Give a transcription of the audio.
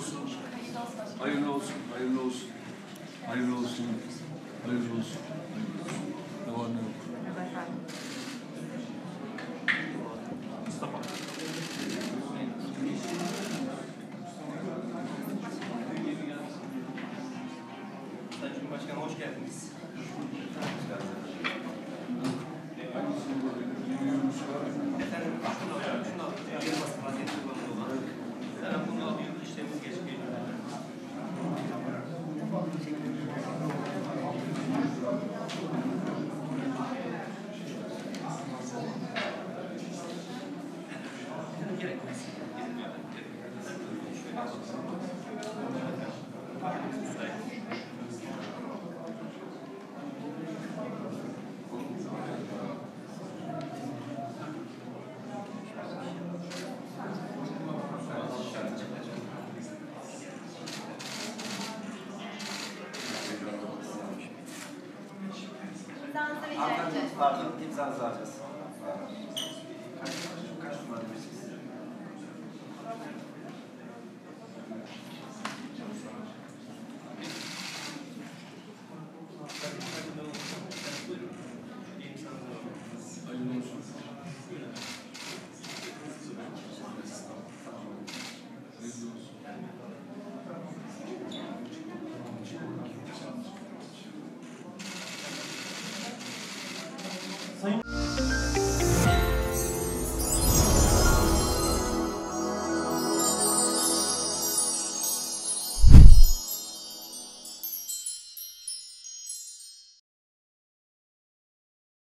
olsun. Hayırlı olsun. Hayırlı olsun. Hayırlı olsun. Hayırlı olsun. Ne var ne yok. Mustafa. Cumhurbaşkanı hoş geldiniz. Efendim, şunu alıyorum. Bir basın vaziyeti kullanımı olan. Ben bunu alıyorum. İşlemimiz geçip geliyor. Gerekmez. Pardon, imzanızı alacağız. Kaç numara demişsiniz? Hayırlı olsun. Hayırlı olsun.